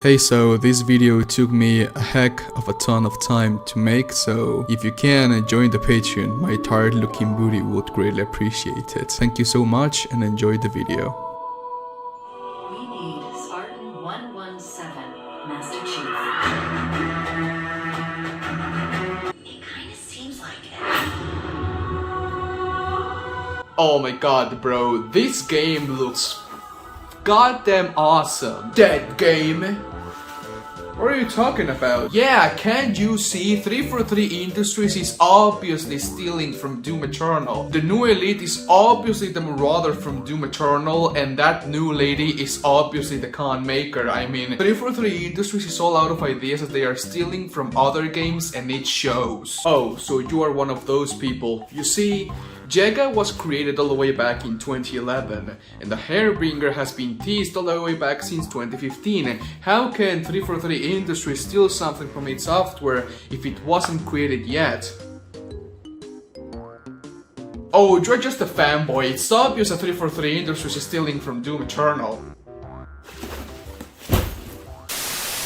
Hey, so this video took me a heck of a ton of time to make, so if you can join the Patreon, my tired looking booty would greatly appreciate it. Thank you so much and enjoy the video. We need Spartan 117, Master Chief. It kinda seems like it. Oh my god, bro, this game looks goddamn awesome. That game? What are you talking about? Yeah, can't you see 343 Industries is obviously stealing from Doom Eternal. The new elite is obviously the Marauder from Doom Eternal, and that new lady is obviously the Con Maker. I mean, 343 Industries is all out of ideas that they are stealing from other games, and it shows. Oh, so you are one of those people. You see, Jega was created all the way back in 2011, and the Hairbringer has been teased all the way back since 2015. How can 343 Industries steal something from its software if it wasn't created yet? Oh, you're just a fanboy. It's obvious that 343 Industries is stealing from Doom Eternal.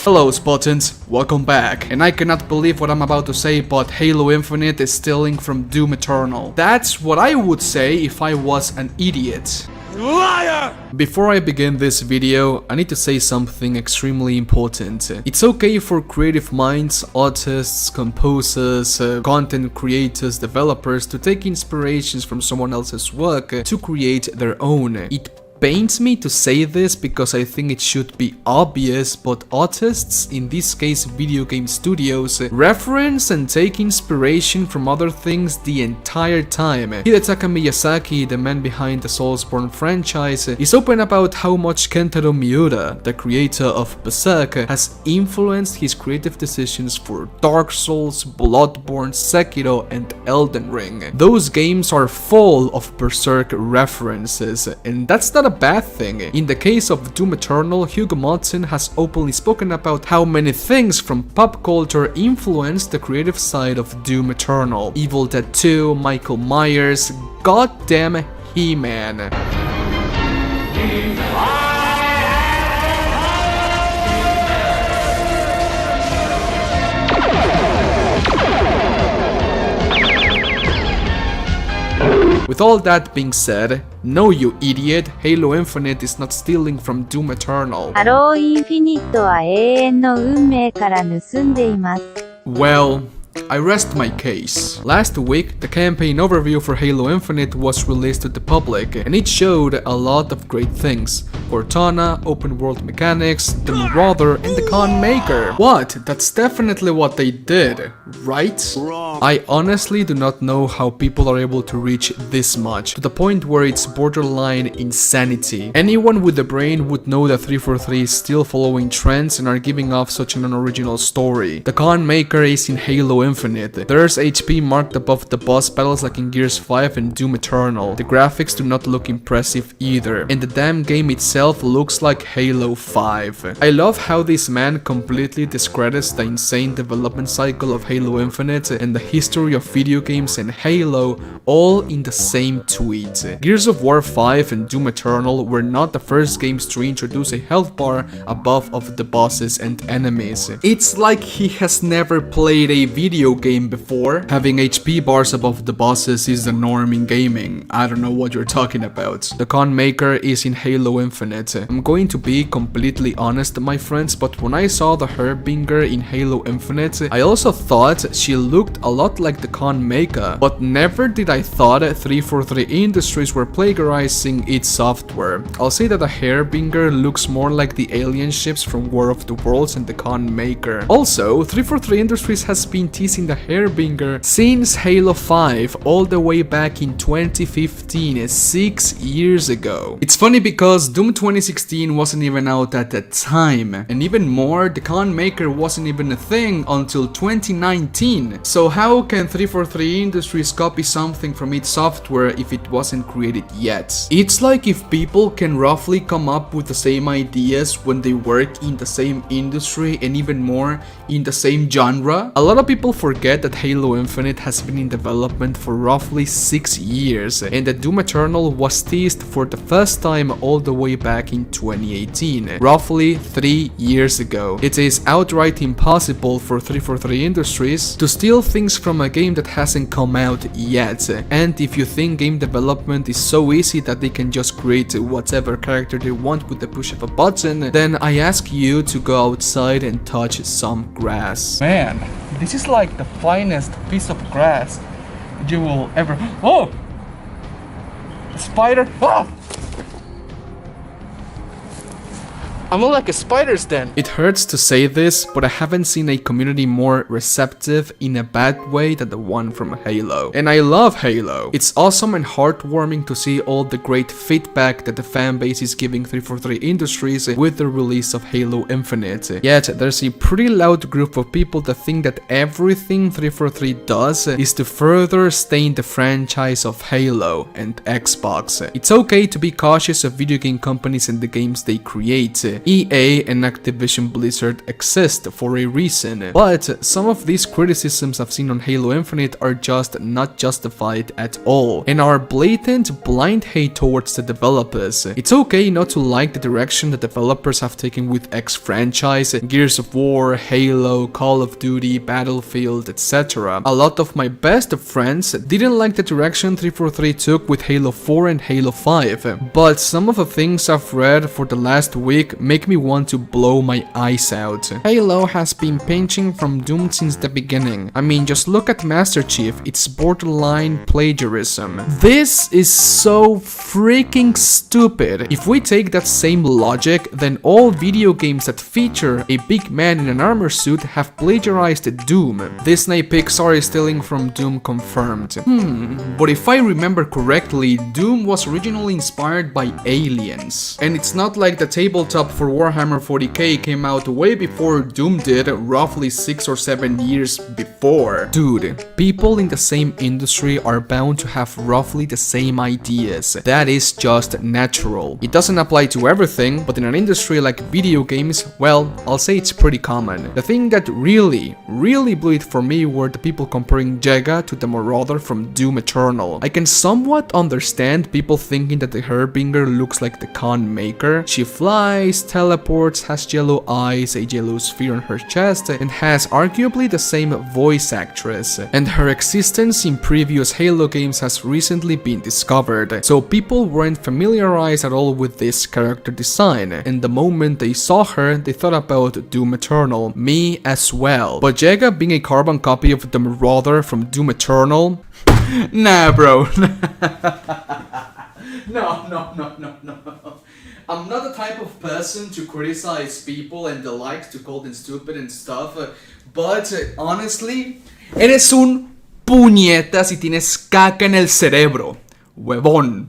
Hello Spartans, welcome back. And I cannot believe what I'm about to say, but Halo Infinite is stealing from Doom Eternal. That's what I would say if I was an idiot. Liar! Before I begin this video, I need to say something extremely important. It's okay for creative minds, artists, composers, content creators, developers to take inspirations from someone else's work to create their own. It pains me to say this because I think it should be obvious, but artists, in this case video game studios, reference and take inspiration from other things the entire time. Hidetaka Miyazaki, the man behind the Soulsborne franchise, is open about how much Kentaro Miura, the creator of Berserk, has influenced his creative decisions for Dark Souls, Bloodborne, Sekiro, and Elden Ring. Those games are full of Berserk references, and that's not a bad thing. In the case of Doom Eternal, Hugo Martin has openly spoken about how many things from pop culture influenced the creative side of Doom Eternal. Evil Dead 2, Michael Myers, goddamn He-Man. With all that being said, no you idiot, Halo Infinite is not stealing from Doom Eternal. ハローインフィニットは永遠の運命から盗んでいます。 Well, I rest my case. Last week, the campaign overview for Halo Infinite was released to the public, and it showed a lot of great things. Cortana, open world mechanics, the Marauder, and the Con Maker. What? That's definitely what they did, right? I honestly do not know how people are able to reach this much, to the point where it's borderline insanity. Anyone with a brain would know that 343 is still following trends and are giving off such an unoriginal story. The Con Maker is in Halo Infinite. There's HP marked above the boss battles like in Gears 5 and Doom Eternal. The graphics do not look impressive either, and the damn game itself looks like Halo 5. I love how this man completely discredits the insane development cycle of Halo Infinite and the history of video games and Halo all in the same tweet. Gears of War 5 and Doom Eternal were not the first games to introduce a health bar above of the bosses and enemies. It's like he has never played a video game before. Having HP bars above the bosses is the norm in gaming. I don't know what you're talking about. The Con Maker is in Halo Infinite. I'm going to be completely honest, my friends, but when I saw the Hairbringer in Halo Infinite, I also thought she looked a lot like the Con Maker, but never did I thought 343 Industries were plagiarizing its software. I'll say that the Hairbringer looks more like the alien ships from War of the Worlds and the Con Maker. Also, 343 Industries has been teasing the Hairbringer since Halo 5 all the way back in 2015, 6 years ago. It's funny because Doom 2016 wasn't even out at that time, and even more, the Con Maker wasn't even a thing until 2019. So how can 343 Industries copy something from its software if it wasn't created yet? It's like if people can roughly come up with the same ideas when they work in the same industry and even more in the same genre. A lot of people People forget that Halo Infinite has been in development for roughly 6 years, and that Doom Eternal was teased for the first time all the way back in 2018, roughly 3 years ago. It is outright impossible for 343 Industries to steal things from a game that hasn't come out yet, and if you think game development is so easy that they can just create whatever character they want with the push of a button, then I ask you to go outside and touch some grass. Man, this is like the finest piece of grass you will ever... Oh! A spider! Oh! I'm more like a spider's den. It hurts to say this, but I haven't seen a community more receptive in a bad way than the one from Halo. And I love Halo. It's awesome and heartwarming to see all the great feedback that the fanbase is giving 343 Industries with the release of Halo Infinite. Yet, there's a pretty loud group of people that think that everything 343 does is to further stain the franchise of Halo and Xbox. It's okay to be cautious of video game companies and the games they create. EA and Activision Blizzard exist for a reason, but some of these criticisms I've seen on Halo Infinite are just not justified at all, and are blatant blind hate towards the developers. It's okay not to like the direction the developers have taken with X franchise, Gears of War, Halo, Call of Duty, Battlefield, etc. A lot of my best friends didn't like the direction 343 took with Halo 4 and Halo 5, but some of the things I've read for the last week make me want to blow my eyes out. Halo has been pinching from Doom since the beginning. I mean, just look at Master Chief, it's borderline plagiarism. This is so freaking stupid. If we take that same logic, then all video games that feature a big man in an armor suit have plagiarized Doom. Disney Pixar is stealing from Doom confirmed. But if I remember correctly, Doom was originally inspired by aliens. And it's not like the tabletop for Warhammer 40k came out way before Doom did, roughly 6 or 7 years before. Dude, people in the same industry are bound to have roughly the same ideas. That is just natural. It doesn't apply to everything, but in an industry like video games, well, I'll say it's pretty common. The thing that really blew it for me were the people comparing Jega to the Marauder from Doom Eternal. I can somewhat understand people thinking that the Harbinger looks like the Khan Maker. She flies, teleports, has yellow eyes, a yellow sphere on her chest, and has arguably the same voice actress. And her existence in previous Halo games has recently been discovered, so people weren't familiarized at all with this character design, and the moment they saw her, they thought about Doom Eternal. Me as well. But Jega being a carbon copy of the Marauder from Doom Eternal? Nah, bro. No. I'm not the type of person to criticize people and the likes, to call them stupid and stuff, but honestly, eres un puñeta si tienes caca en el cerebro, huevón.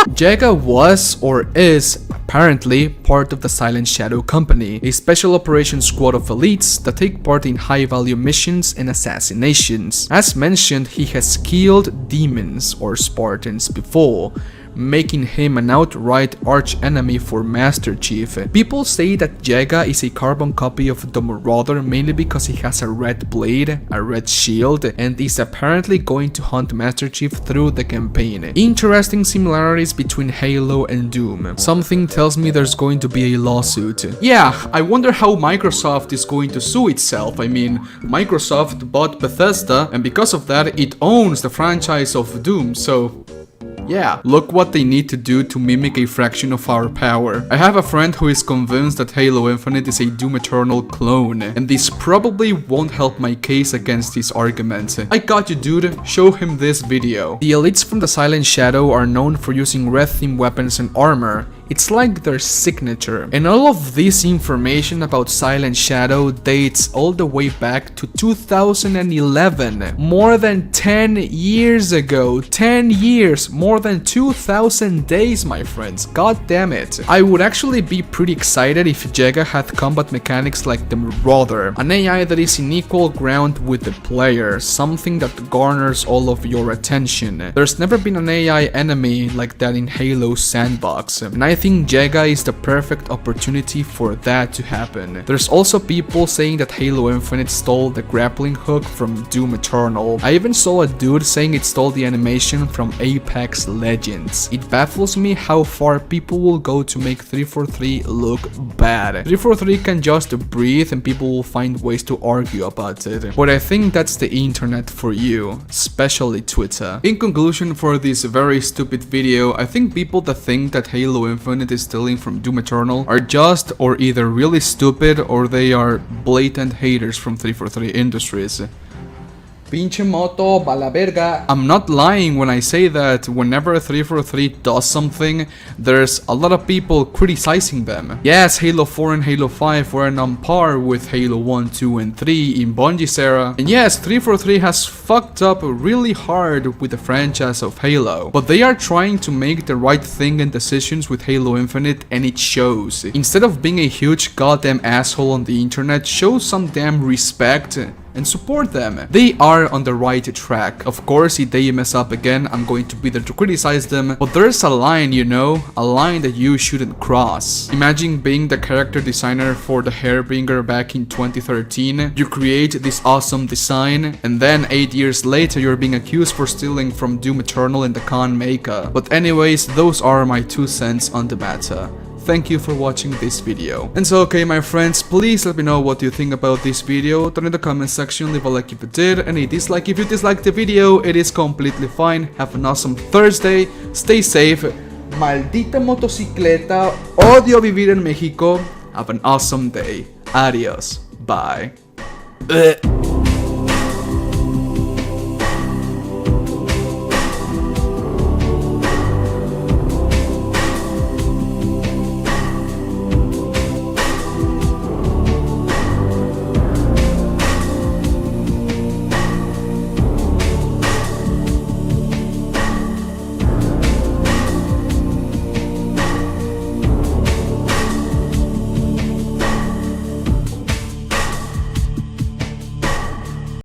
Jega was, or is, apparently part of the Silent Shadow Company, a special operations squad of elites that take part in high-value missions and assassinations. As mentioned, he has killed demons or Spartans before, making him an outright arch-enemy for Master Chief. People say that Jega is a carbon copy of the Marauder mainly because he has a red blade, a red shield, and is apparently going to hunt Master Chief through the campaign. Interesting similarities between Halo and Doom. Something tells me there's going to be a lawsuit. Yeah, I wonder how Microsoft is going to sue itself. I mean, Microsoft bought Bethesda, and because of that, it owns the franchise of Doom, so... yeah, look what they need to do to mimic a fraction of our power. I have a friend who is convinced that Halo Infinite is a Doom Eternal clone, and this probably won't help my case against his argument. I got you, dude, show him this video. The elites from the Silent Shadow are known for using red themed weapons and armor. It's like their signature. And all of this information about Silent Shadow dates all the way back to 2011. More than 10 years ago. 10 years. More than 2,000 days, my friends. God damn it. I would actually be pretty excited if Jega had combat mechanics like the Marauder. An AI that is in equal ground with the player. Something that garners all of your attention. There's never been an AI enemy like that in Halo Sandbox. And I I think Jega is the perfect opportunity for that to happen. There's also people saying that Halo Infinite stole the grappling hook from Doom Eternal. I even saw a dude saying it stole the animation from Apex Legends. It baffles me how far people will go to make 343 look bad. 343 can just breathe and people will find ways to argue about it. But I think that's the internet for you, especially Twitter. In conclusion for this very stupid video, I think people that think that Halo Infinite is stealing from Doom Eternal are just or either really stupid or they are blatant haters from 343 Industries. Pinche moto, va la verga. I'm not lying when I say that whenever 343 does something, there's a lot of people criticizing them. Yes, Halo 4 and Halo 5 weren't on par with Halo 1, 2, and 3 in Bungie's era. And yes, 343 has fucked up really hard with the franchise of Halo. But they are trying to make the right thing and decisions with Halo Infinite, and it shows. Instead of being a huge goddamn asshole on the internet, show some damn respect and support them. They are on the right track. Of course, if they mess up again, I'm going to be there to criticize them, but there's a line, you know, a line that you shouldn't cross. Imagine being the character designer for the Hairbringer back in 2013. You create this awesome design, and then 8 years later you're being accused for stealing from Doom Eternal in the Khan mecha. But anyways, those are my 2 cents on the matter. Thank you for watching this video. And so, okay, my friends, please let me know what you think about this video. Down in the comment section, leave a like if you did, and a dislike if you disliked the video. It is completely fine. Have an awesome Thursday. Stay safe. Maldita motocicleta. Odio vivir en México. Have an awesome day. Adios. Bye.